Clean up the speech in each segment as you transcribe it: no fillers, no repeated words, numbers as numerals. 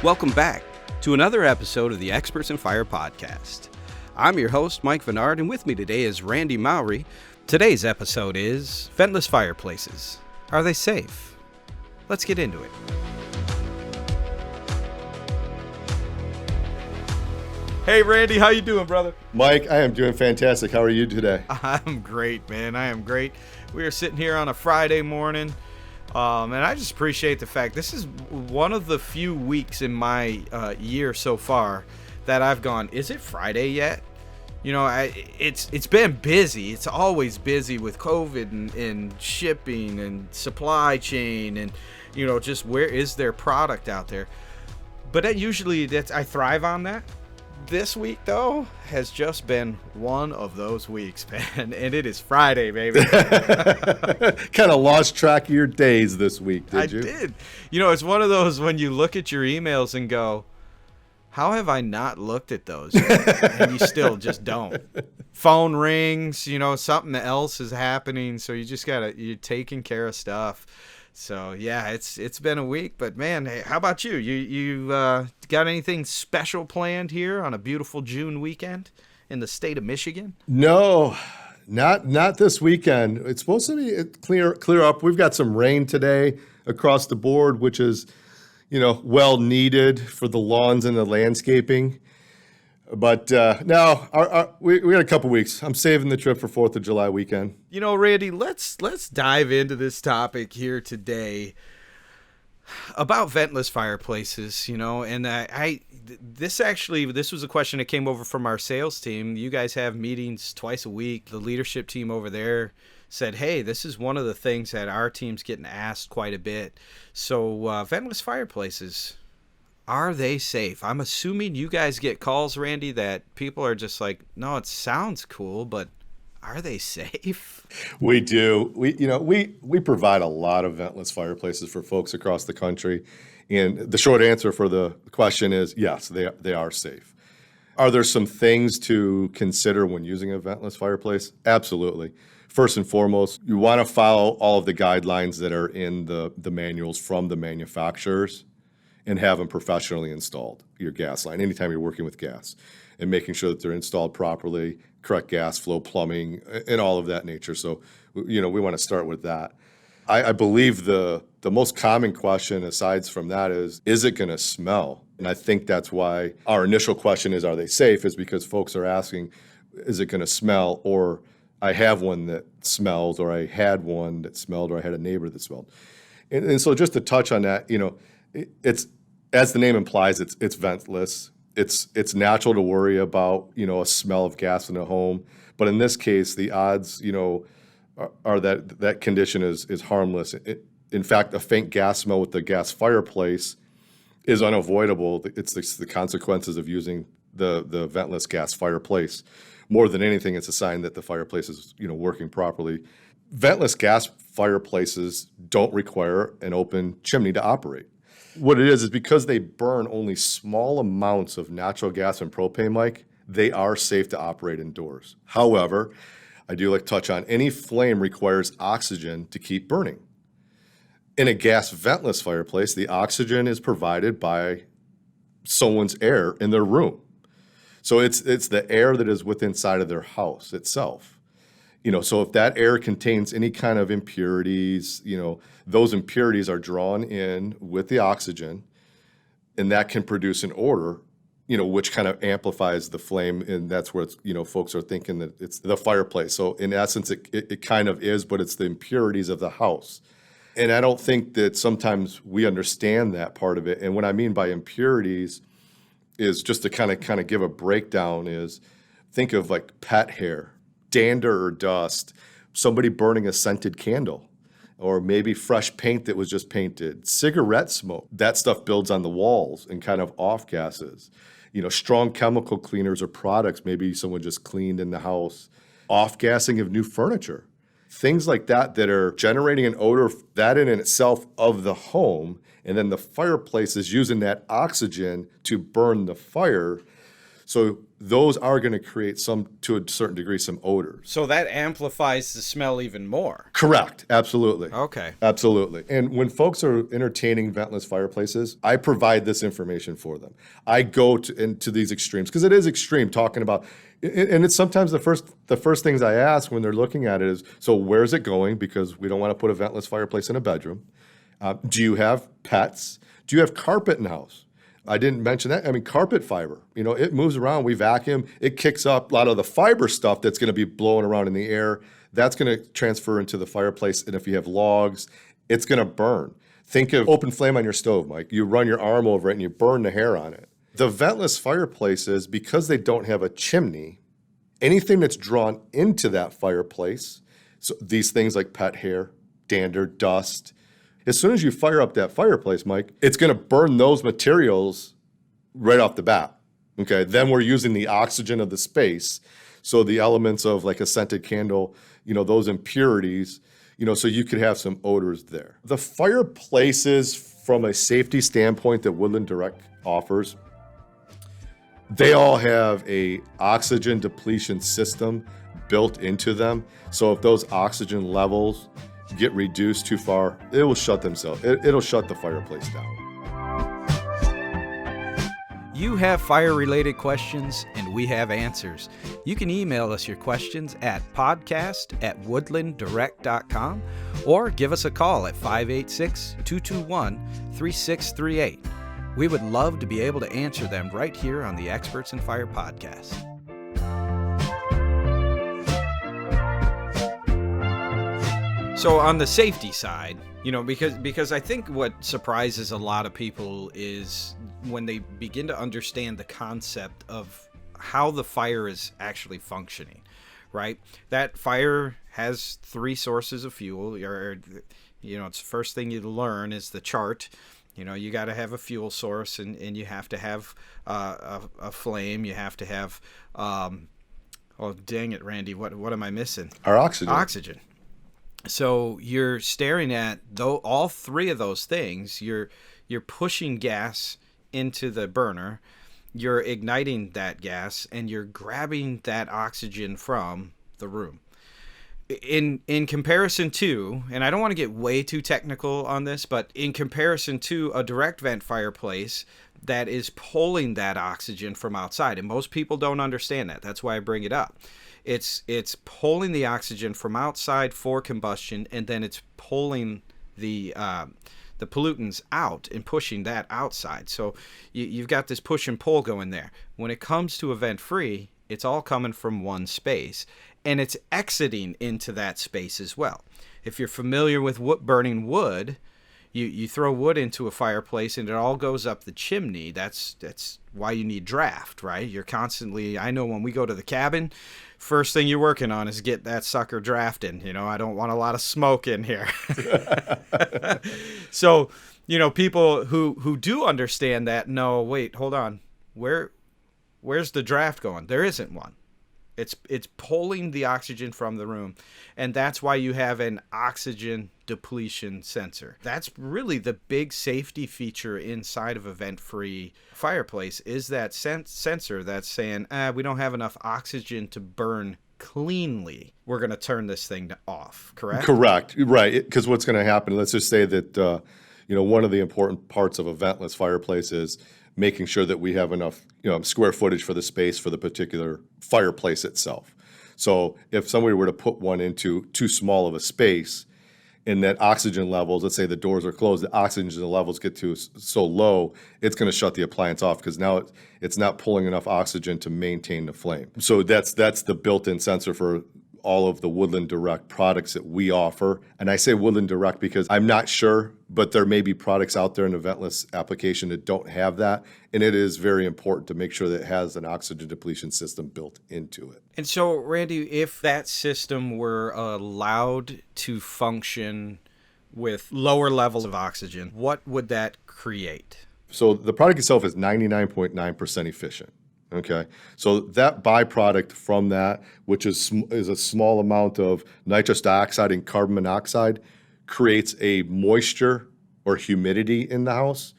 Welcome back to another episode of the Experts in Fire podcast. I'm your host, Mike Vennard, and with me today is Randy Mowry. Today's episode is Ventless Fireplaces. Are they safe? Let's get into it. Hey, Randy, how you doing, brother? Mike, I am doing fantastic. How are you today? I'm great, man. I am great. We are sitting here on a Friday morning, and I just appreciate the fact this is one of the few weeks in my year so far that I've gone, is it Friday yet? You know, it's been busy. It's always busy with COVID and shipping and supply chain and, you know, just where is their product out there. But I thrive on that. This week, though, has just been one of those weeks, man, and it is Friday, baby. Kind of lost track of your days this week, did you? I did. You know, it's one of those when you look at your emails and go, how have I not looked at those yet? And you still just don't. Phone rings, you know, something else is happening, so you're taking care of stuff. So yeah, it's been a week, but man, hey, how about you? You got anything special planned here on a beautiful June weekend in the state of Michigan? No, not this weekend. It's supposed to be clear up. We've got some rain today across the board, which is, you know, well needed for the lawns and the landscaping. But no, we got a couple weeks. I'm saving the trip for 4th of July weekend. You know, Randy, let's dive into this topic here today about ventless fireplaces, you know, and this was a question that came over from our sales team. You guys have meetings twice a week. The leadership team over there said, hey, this is one of the things that our team's getting asked quite a bit. So ventless fireplaces, are they safe? I'm assuming you guys get calls, Randy, that people are just like, no, it sounds cool, but are they safe? We do. We provide a lot of ventless fireplaces for folks across the country. And the short answer for the question is yes, they are safe. Are there some things to consider when using a ventless fireplace? Absolutely. First and foremost, you want to follow all of the guidelines that are in the manuals from the manufacturers and have them professionally installed, your gas line, anytime you're working with gas, and making sure that they're installed properly, correct gas flow, plumbing, and all of that nature. So, you know, we want to start with that. I believe the most common question aside from that is it going to smell? And I think that's why our initial question is, are they safe? Is because folks are asking, is it going to smell? Or I have one that smells, or I had one that smelled, or I had a neighbor that smelled. And so just to touch on that, you know, it's, as the name implies, it's ventless. It's natural to worry about, you know, a smell of gas in a home, but in this case, the odds, you know, are that condition is harmless. In fact, a faint gas smell with the gas fireplace is unavoidable. It's the consequences of using the ventless gas fireplace. More than anything, it's a sign that the fireplace is, you know, working properly. Ventless gas fireplaces don't require an open chimney to operate. What it is because they burn only small amounts of natural gas and propane, Mike, they are safe to operate indoors. However, I do like to touch on any flame requires oxygen to keep burning. In a gas ventless fireplace, the oxygen is provided by someone's air in their room. So it's the air that is within inside of their house itself. You know, so if that air contains any kind of impurities, you know, those impurities are drawn in with the oxygen, and that can produce an odor, you know, which kind of amplifies the flame, and that's where it's, you know, folks are thinking that it's the fireplace. So in essence, it kind of is, but it's the impurities of the house. And I don't think that sometimes we understand that part of it. And what I mean by impurities is just to kind of give a breakdown is think of like pet hair, dander or dust, somebody burning a scented candle, or maybe fresh paint that was just painted, cigarette smoke. That stuff builds on the walls and kind of off gases. You know, strong chemical cleaners or products, maybe someone just cleaned in the house, off gassing of new furniture. Things like that are generating an odor, that in itself of the home, and then the fireplace is using that oxygen to burn the fire. So those are going to create to a certain degree, some odors. So that amplifies the smell even more. Correct. Absolutely. Okay. Absolutely. And when folks are entertaining ventless fireplaces, I provide this information for them. I go into these extremes because it is extreme talking about, and it's sometimes the first things I ask when they're looking at it is, so where's it going? Because we don't want to put a ventless fireplace in a bedroom. Do you have pets? Do you have carpet in the house? I didn't mention that. I mean, carpet fiber, it moves around. We vacuum. It kicks up a lot of the fiber stuff that's going to be blowing around in the air. That's going to transfer into the fireplace. And if you have logs, it's going to burn. Think of open flame on your stove, Mike. You run your arm over it and you burn the hair on it. The ventless fireplaces, because they don't have a chimney, anything that's drawn into that fireplace, so these things like pet hair, dander, dust, as soon as you fire up that fireplace, Mike, it's going to burn those materials right off the bat. Okay, then we're using the oxygen of the space. So the elements of like a scented candle, those impurities, so you could have some odors there. The fireplaces, from a safety standpoint that Woodland Direct offers, they all have a oxygen depletion system built into them. So if those oxygen levels get reduced too far, it will shut themselves. It'll shut the fireplace down. You have fire-related questions, and we have answers. You can email us your questions at podcast@woodlanddirect.com or give us a call at 586-221-3638. We would love to be able to answer them right here on the Experts in Fire podcast. So on the safety side, because I think what surprises a lot of people is when they begin to understand the concept of how the fire is actually functioning, right? That fire has 3 sources of fuel. It's the first thing you learn is the chart. You got to have a fuel source, and you have to have a flame. You have to have, oh, dang it, Randy, what am I missing? Our oxygen. Oxygen. So you're staring at all 3 of those things. You're pushing gas into the burner, you're igniting that gas, and you're grabbing that oxygen from the room. In comparison to, and I don't want to get way too technical on this, but in comparison to a direct vent fireplace that is pulling that oxygen from outside, and most people don't understand that. That's why I bring it up. It's pulling the oxygen from outside for combustion, and then it's pulling the pollutants out and pushing that outside. So you've got this push and pull going there. When it comes to a vent free, it's all coming from one space, and it's exiting into that space as well. If you're familiar with burning wood, you throw wood into a fireplace and it all goes up the chimney. That's why you need draft, right? You're constantly, I know when we go to the cabin, first thing you're working on is get that sucker drafting. I don't want a lot of smoke in here. So, people who do understand that, no, wait, hold on. Where's the draft going? There isn't one. It's pulling the oxygen from the room, and that's why you have an oxygen depletion sensor. That's really the big safety feature inside of a vent-free fireplace, is that sensor that's saying, we don't have enough oxygen to burn cleanly. We're going to turn this thing off, correct? Correct, right, because what's going to happen, let's just say that one of the important parts of a ventless fireplace is making sure that we have enough square footage for the space for the particular fireplace itself. So if somebody were to put one into too small of a space, and that oxygen levels, let's say the doors are closed, the oxygen levels get to so low, it's going to shut the appliance off because now it's not pulling enough oxygen to maintain the flame. So that's the built-in sensor for all of the Woodland Direct products that we offer. And I say Woodland Direct because I'm not sure, but there may be products out there in the ventless application that don't have that. And it is very important to make sure that it has an oxygen depletion system built into it. And so, Randy, if that system were allowed to function with lower levels of oxygen, what would that create? So the product itself is 99.9% efficient. Okay, so that byproduct from that, which is a small amount of nitrous dioxide and carbon monoxide, creates a moisture or humidity in the house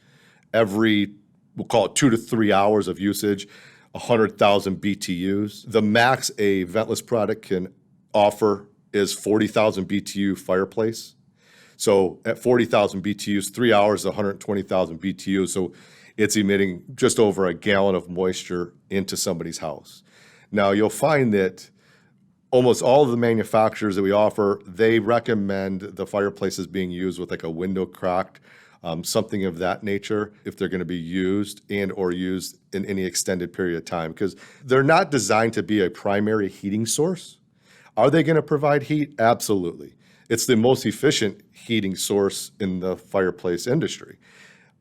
every, we'll call it 2 to 3 hours of usage. 100,000 BTUs. The max a ventless product can offer is 40,000 BTU Fireplace. So at 40,000 BTUs, 3 hours, 120,000 BTUs. So it's emitting just over a gallon of moisture into somebody's house. Now you'll find that almost all of the manufacturers that we offer, they recommend the fireplaces being used with like a window cracked, something of that nature, if they're going to be used and or used in any extended period of time, because they're not designed to be a primary heating source. Are they going to provide heat? Absolutely. It's the most efficient heating source in the fireplace industry.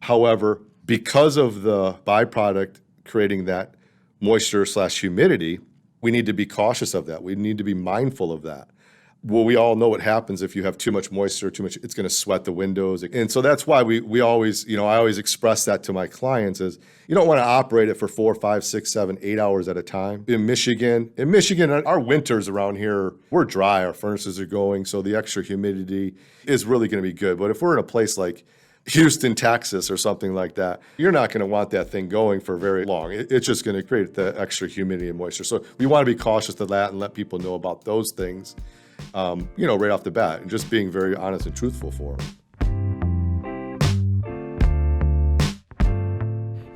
However, because of the byproduct creating that moisture/humidity, we need to be cautious of that. We need to be mindful of that. Well, we all know what happens if you have too much moisture, it's going to sweat the windows. And so that's why we always, I always express that to my clients is you don't want to operate it for 4, 5, 6, 7, 8 hours at a time. In Michigan, our winters around here, we're dry, our furnaces are going, so the extra humidity is really going to be good. But if we're in a place like Houston, Texas, or something like that, you're not going to want that thing going for very long. It's just going to create the extra humidity and moisture. So we want to be cautious of that and let people know about those things, right off the bat, and just being very honest and truthful for them.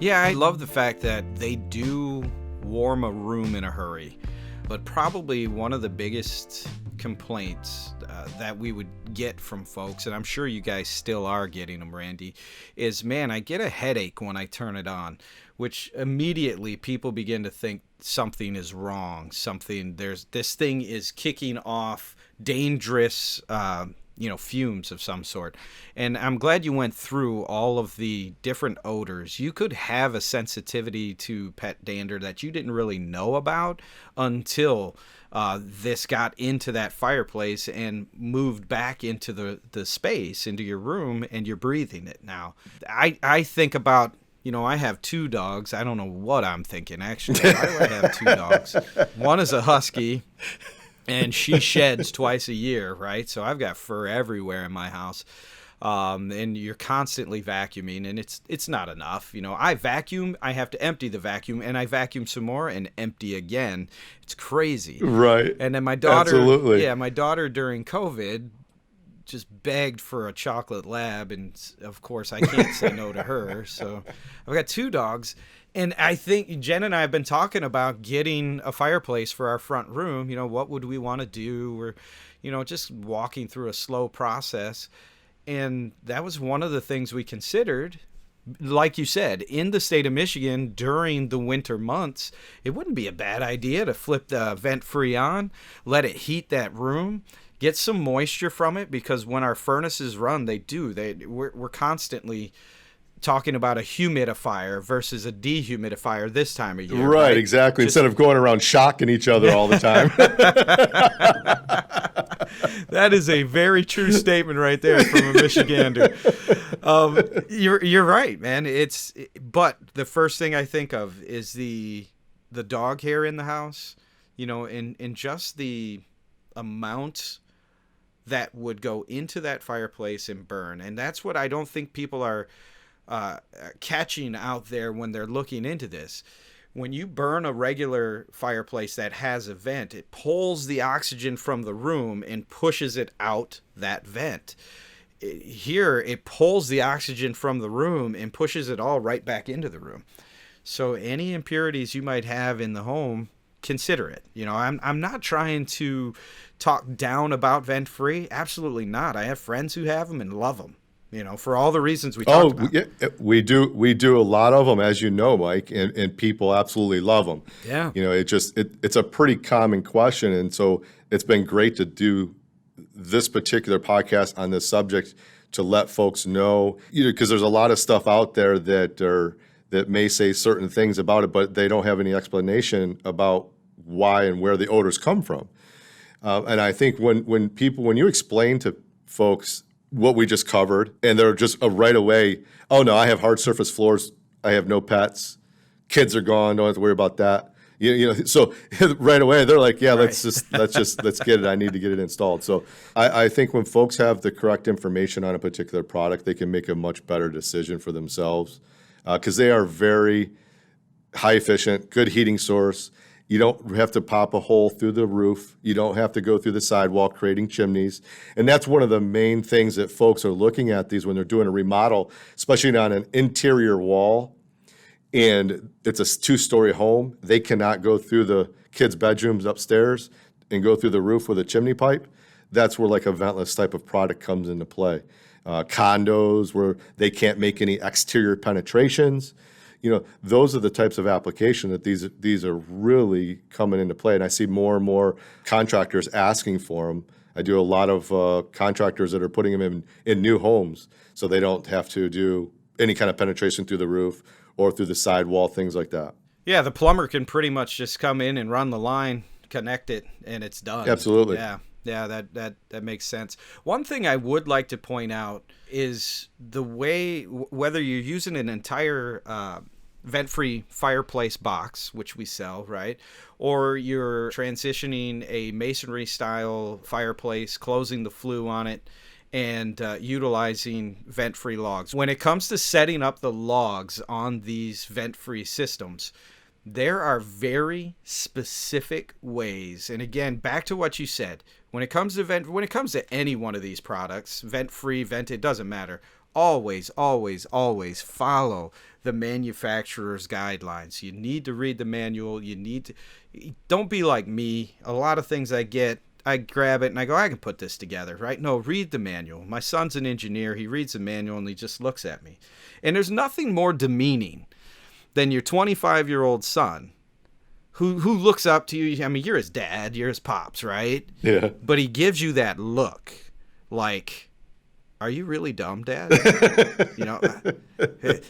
Yeah, I love the fact that they do warm a room in a hurry. But probably one of the biggest complaints that we would get from folks, and I'm sure you guys still are getting them, Randy, is, man, I get a headache when I turn it on, which immediately people begin to think something is wrong. This thing is kicking off dangerous, fumes of some sort. And I'm glad you went through all of the different odors. You could have a sensitivity to pet dander that you didn't really know about until this got into that fireplace and moved back into the space, into your room, and you're breathing it now. I think about, I have 2 dogs. I don't know what I'm thinking, actually. Why do I have 2 dogs? One is a husky, and she sheds twice a year, right? So I've got fur everywhere in my house. And you're constantly vacuuming, and it's not enough. I vacuum, I have to empty the vacuum, and I vacuum some more and empty again. It's crazy. Right. And then my daughter, absolutely. My daughter during COVID just begged for a chocolate lab, and of course I can't say no to her. So I've got 2 dogs. And I think Jen and I have been talking about getting a fireplace for our front room. What would we want to do? Or, just walking through a slow process. And that was one of the things we considered. Like you said, in the state of Michigan during the winter months, it wouldn't be a bad idea to flip the vent free on, let it heat that room, get some moisture from it, because when our furnaces run, we're constantly talking about a humidifier versus a dehumidifier this time of year. Right, exactly. Instead of going around shocking each other all the time. That is a very true statement right there from a Michigander. You're right, man. But the first thing I think of is the dog hair in the house, and just the amount that would go into that fireplace and burn. And that's what I don't think people are catching out there when they're looking into this. When you burn a regular fireplace that has a vent, it pulls the oxygen from the room and pushes it out that vent. Here, it pulls the oxygen from the room and pushes it all right back into the room. So any impurities you might have in the home, consider it. I'm not trying to talk down about vent free. Absolutely not. I have friends who have them and love them. For all the reasons we talked about. Yeah, we do a lot of them, as you know, Mike, and people absolutely love them. Yeah. It's a pretty common question, and so it's been great to do this particular podcast on this subject to let folks know, because there's a lot of stuff out there that may say certain things about it, but they don't have any explanation about why and where the odors come from. And I think when you explain to folks what we just covered, and they're just right away, oh no, I have hard surface floors, I have no pets, kids are gone, don't have to worry about that. So right away they're like, yeah, let's get it. I need to get it installed. So I think when folks have the correct information on a particular product, they can make a much better decision for themselves, because they are very high efficient, good heating source. You don't have to pop a hole through the roof. You don't have to go through the sidewall creating chimneys. And that's one of the main things that folks are looking at these when they're doing a remodel, especially on an interior wall. And it's a 2-story home. They cannot go through the kids' bedrooms upstairs and go through the roof with a chimney pipe. That's where like a ventless type of product comes into play. Condos where they can't make any exterior penetrations. Those are the types of application that these are really coming into play. And I see more and more contractors asking for them. I do a lot of contractors that are putting them in new homes so they don't have to do any kind of penetration through the roof or through the sidewall, things like that. Yeah, the plumber can pretty much just come in and run the line, connect it, and it's done. Absolutely. Yeah, that makes sense. One thing I would like to point out is the way, whether you're using an entire vent-free fireplace box, which we sell, right? Or you're transitioning a masonry-style fireplace, closing the flue on it, and utilizing vent-free logs. When it comes to setting up the logs on these vent-free systems, there are very specific ways. And again, back to what you said, when it comes to any one of these products, vent-free, vented, doesn't matter. Always, always, always follow the manufacturer's guidelines. You need to read the manual. Don't be like me. A lot of things I grab it and I go, I can put this together, right? No, read the manual. My son's an engineer. He reads the manual and he just looks at me. And there's nothing more demeaning than your 25-year-old son who looks up to you. I mean, you're his dad, you're his pops, right? Yeah. But he gives you that look like, are you really dumb, Dad?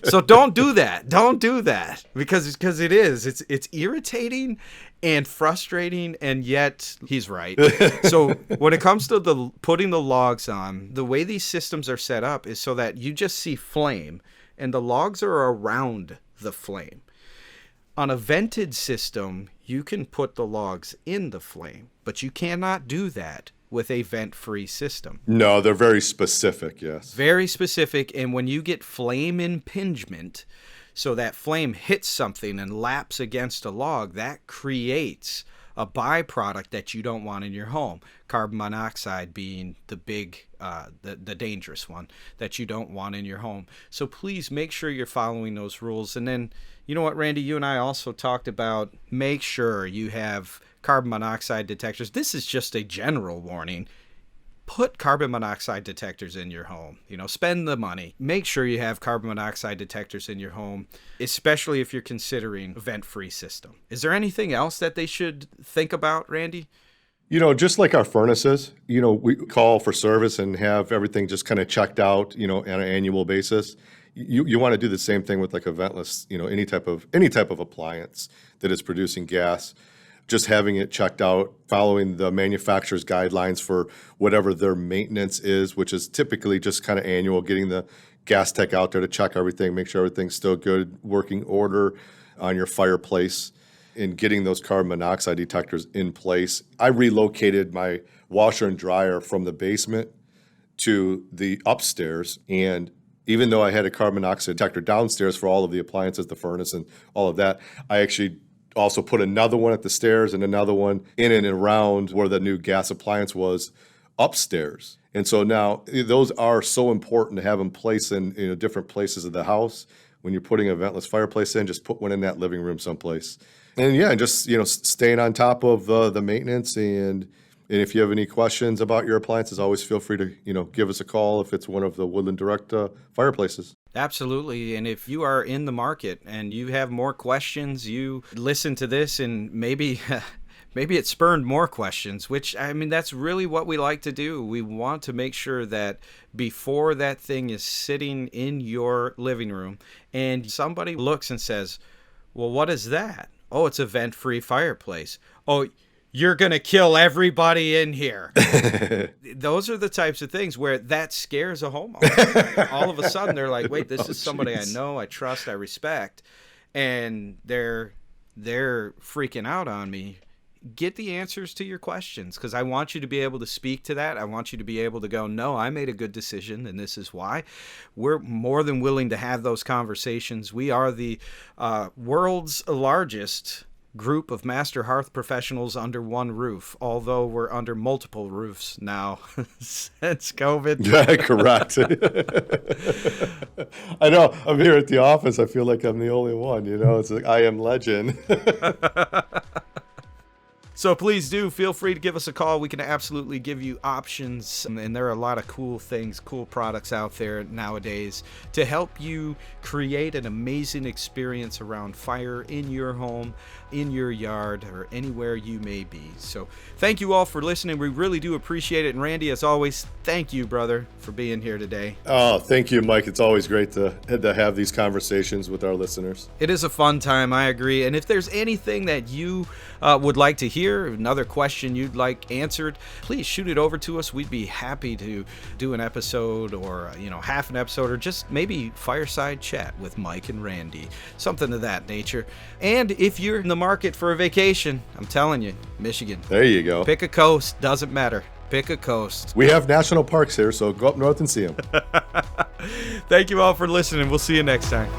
So don't do that. Don't do that because it's irritating and frustrating, and yet he's right. So when it comes to putting the logs on, the way these systems are set up is so that you just see flame and the logs are around the flame. On a vented system, you can put the logs in the flame, but you cannot do that with a vent-free system. No, they're very specific, yes. Very specific, and when you get flame impingement, so that flame hits something and laps against a log, that creates a byproduct that you don't want in your home. Carbon monoxide being the big, the dangerous one that you don't want in your home. So please make sure you're following those rules. And then, you know what, Randy, you and I also talked about, make sure you have carbon monoxide detectors. This is just a general warning. Put carbon monoxide detectors in your home. Spend the money. Make sure you have carbon monoxide detectors in your home, especially if you're considering a vent-free system. Is there anything else that they should think about, Randy? Just like our furnaces, we call for service and have everything just kind of checked out, on an annual basis. You want to do the same thing with like a ventless, any type of appliance that is producing gas. Just having it checked out, following the manufacturer's guidelines for whatever their maintenance is, which is typically just kind of annual, getting the gas tech out there to check everything, make sure everything's still good, working order on your fireplace, and getting those carbon monoxide detectors in place. I relocated my washer and dryer from the basement to the upstairs, and even though I had a carbon monoxide detector downstairs for all of the appliances, the furnace and all of that, I actually also put another one at the stairs and another one in and around where the new gas appliance was upstairs. And so now those are so important to have in place in different places of the house. When you're putting a ventless fireplace in, just put one in that living room someplace. And just staying on top of the maintenance. And if you have any questions about your appliances, always feel free to give us a call if it's one of the Woodland Direct fireplaces. Absolutely. And if you are in the market and you have more questions, you listen to this and maybe it spurned more questions, which, I mean, that's really what we like to do. We want to make sure that before that thing is sitting in your living room and somebody looks and says, well, what is that? Oh, it's a vent-free fireplace. Oh, you're going to kill everybody in here. Those are the types of things where that scares a homeowner. All of a sudden, they're like, wait, this is somebody I know, I trust, I respect, and they're freaking out on me. get the answers to your questions, because I want you to be able to speak to that. I want you to be able to go, no, I made a good decision, and this is why. We're more than willing to have those conversations. We are the world's largest group of master hearth professionals under one roof, although we're under multiple roofs now since COVID. Yeah, correct. I know. I'm here at the office. I feel like I'm the only one. It's like I am legend. So please do feel free to give us a call. We can absolutely give you options. And there are a lot of cool things, cool products out there nowadays to help you create an amazing experience around fire in your home, in your yard, or anywhere you may be. So thank you all for listening. We really do appreciate it. And Randy, as always, thank you, brother, for being here today. Oh, thank you, Mike. It's always great to have these conversations with our listeners. It is a fun time, I agree. And if there's anything that you would like to hear, another question you'd like answered, please shoot it over to us. We'd be happy to do an episode, or half an episode, or just maybe fireside chat with Mike and Randy, something of that nature. And if you're in the market for a vacation, I'm telling you, Michigan, there you go. Pick a coast, doesn't matter. Pick a coast. We have national parks here, so go up north and see them. Thank you all for listening. We'll see you next time.